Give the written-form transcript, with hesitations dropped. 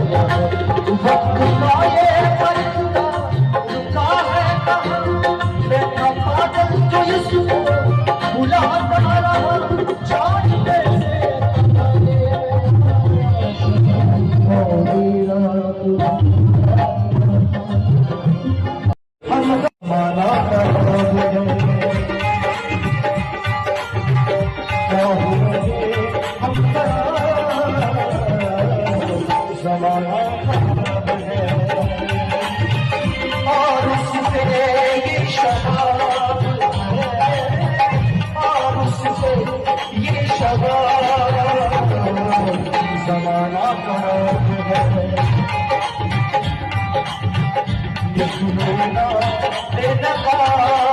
वक्त का ये परिंदा रुका है कहाँ, बैठा पागल जो इसको बुलाता रहा, जानते से माना जमाना है और उससे ये शबाब है, और उससे ये शबाब जमाना है। ये सुनो ना बेनकाब